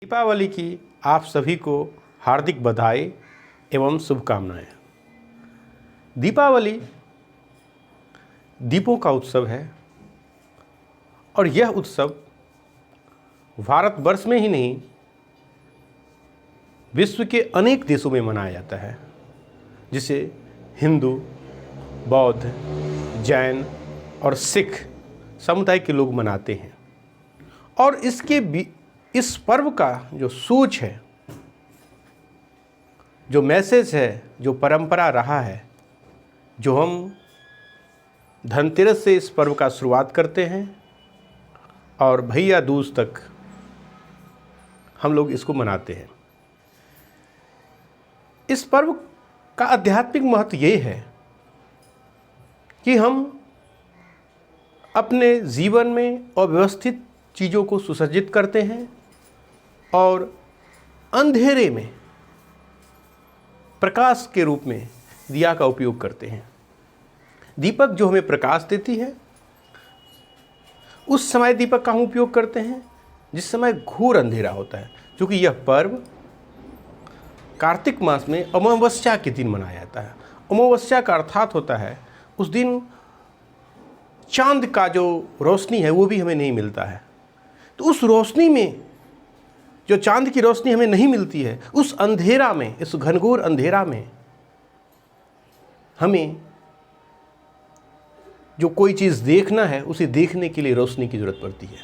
दीपावली की आप सभी को हार्दिक बधाई एवं शुभकामनाएं। दीपावली दीपों का उत्सव है और यह उत्सव भारतवर्ष में ही नहीं विश्व के अनेक देशों में मनाया जाता है, जिसे हिंदू, बौद्ध, जैन और सिख समुदाय के लोग मनाते हैं। और इस पर्व का जो सोच है, जो मैसेज है, जो परंपरा रहा है, जो हम धनतेरस से इस पर्व का शुरुआत करते हैं और भैया दूज तक हम लोग इसको मनाते हैं। इस पर्व का आध्यात्मिक महत्व ये है कि हम अपने जीवन में अव्यवस्थित चीज़ों को सुसज्जित करते हैं और अंधेरे में प्रकाश के रूप में दिया का उपयोग करते हैं। दीपक जो हमें प्रकाश देती है, उस समय दीपक का हम उपयोग करते हैं जिस समय घोर अंधेरा होता है। क्योंकि यह पर्व कार्तिक मास में अमावस्या के दिन मनाया जाता है। अमावस्या का अर्थात होता है उस दिन चांद का जो रोशनी है वो भी हमें नहीं मिलता है। तो उस रोशनी में, जो चांद की रोशनी हमें नहीं मिलती है, उस अंधेरा में, इस घनघोर अंधेरा में हमें जो कोई चीज़ देखना है उसे देखने के लिए रोशनी की ज़रूरत पड़ती है।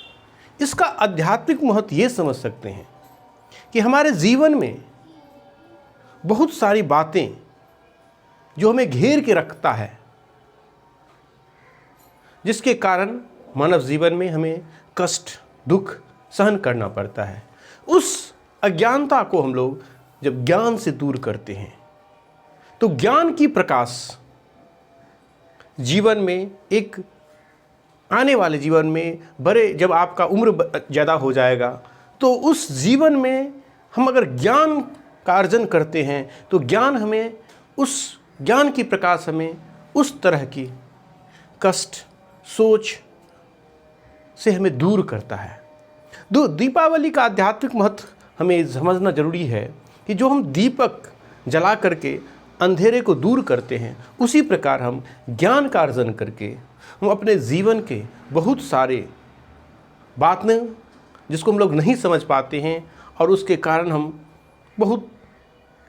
इसका आध्यात्मिक महत्व ये समझ सकते हैं कि हमारे जीवन में बहुत सारी बातें जो हमें घेर के रखता है, जिसके कारण मानव जीवन में हमें कष्ट, दुख सहन करना पड़ता है। उस अज्ञानता को हम लोग जब ज्ञान से दूर करते हैं तो ज्ञान की प्रकाश जीवन में, एक आने वाले जीवन में, जब आपका उम्र ज़्यादा हो जाएगा तो उस जीवन में हम अगर ज्ञान का अर्जन करते हैं तो ज्ञान हमें, उस ज्ञान की प्रकाश हमें उस तरह की कष्ट, सोच से हमें दूर करता है। दीपावली का आध्यात्मिक महत्व हमें समझना जरूरी है कि जो हम दीपक जला करके अंधेरे को दूर करते हैं, उसी प्रकार हम ज्ञान का अर्जन करके हम अपने जीवन के बहुत सारे बातें जिसको हम लोग नहीं समझ पाते हैं और उसके कारण हम बहुत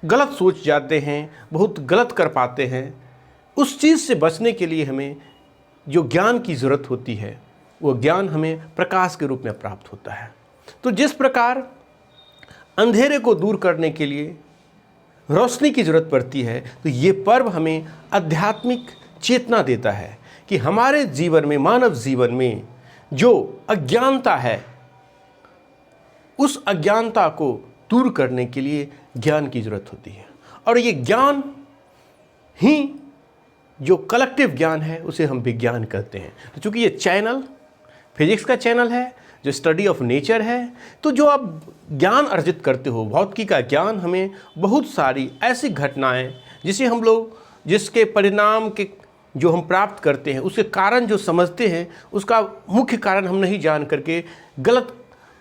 गलत सोच जाते हैं, बहुत गलत कर पाते हैं, उस चीज़ से बचने के लिए हमें जो ज्ञान की ज़रूरत होती है वो ज्ञान हमें प्रकाश के रूप में प्राप्त होता है। तो जिस प्रकार अंधेरे को दूर करने के लिए रोशनी की ज़रूरत पड़ती है, तो ये पर्व हमें आध्यात्मिक चेतना देता है कि हमारे जीवन में, मानव जीवन में जो अज्ञानता है, उस अज्ञानता को दूर करने के लिए ज्ञान की ज़रूरत होती है। और ये ज्ञान ही, जो कलेक्टिव ज्ञान है, उसे हम विज्ञान कहते हैं। तो चूँकि ये चैनल फिजिक्स का चैनल है, जो स्टडी ऑफ नेचर है, तो जो आप ज्ञान अर्जित करते हो, भौतिकी का ज्ञान, हमें बहुत सारी ऐसी घटनाएं जिसे हम लोग, जिसके परिणाम के जो हम प्राप्त करते हैं, उसके कारण जो समझते हैं, उसका मुख्य कारण हम नहीं जान करके गलत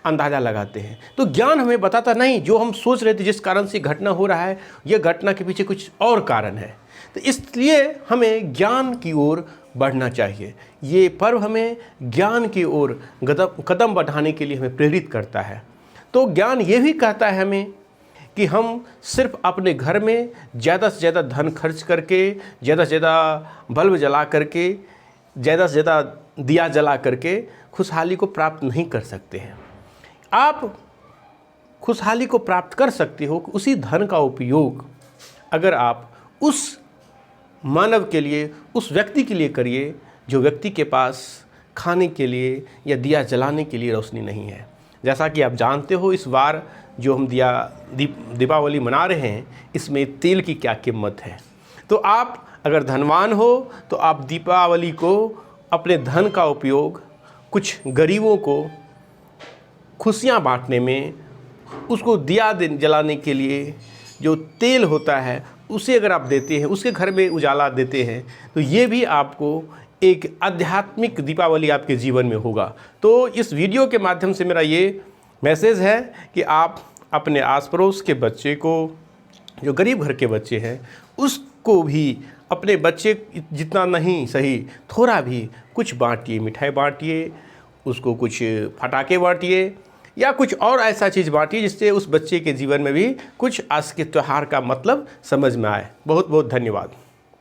अंदाज़ा लगाते हैं। तो ज्ञान हमें बताता नहीं, जो हम सोच रहे थे जिस कारण से घटना हो रहा है, यह घटना के पीछे कुछ और कारण है। तो इसलिए हमें ज्ञान की ओर बढ़ना चाहिए। ये पर्व हमें ज्ञान की ओर कदम बढ़ाने के लिए हमें प्रेरित करता है। तो ज्ञान ये भी कहता है हमें कि हम सिर्फ अपने घर में ज़्यादा से ज़्यादा धन खर्च करके, ज़्यादा से ज़्यादा बल्ब जला करके, ज़्यादा से ज़्यादा दिया जला करके खुशहाली को प्राप्त नहीं कर सकते हैं। आप खुशहाली को प्राप्त कर सकते हो कि उसी धन का उपयोग अगर आप उस मानव के लिए, उस व्यक्ति के लिए करिए जो व्यक्ति के पास खाने के लिए या दिया जलाने के लिए रोशनी नहीं है। जैसा कि आप जानते हो, इस बार जो हम दीपावली मना रहे हैं, इसमें तेल की क्या कीमत है। तो आप अगर धनवान हो तो आप दीपावली को अपने धन का उपयोग कुछ गरीबों को खुशियाँ बांटने में, उसको दिया जलाने के लिए जो तेल होता है उसे अगर आप देते हैं, उसके घर में उजाला देते हैं, तो ये भी आपको एक आध्यात्मिक दीपावली आपके जीवन में होगा। तो इस वीडियो के माध्यम से मेरा ये मैसेज है कि आप अपने आस पड़ोस के बच्चे को, जो गरीब घर के बच्चे हैं, उसको भी अपने बच्चे जितना नहीं सही थोड़ा भी कुछ बांटिए, मिठाई बांटिए, उसको कुछ फटाके बांटिए या कुछ और ऐसा चीज़ बांटिए जिससे उस बच्चे के जीवन में भी कुछ आज के त्यौहार का मतलब समझ में आए। बहुत बहुत धन्यवाद।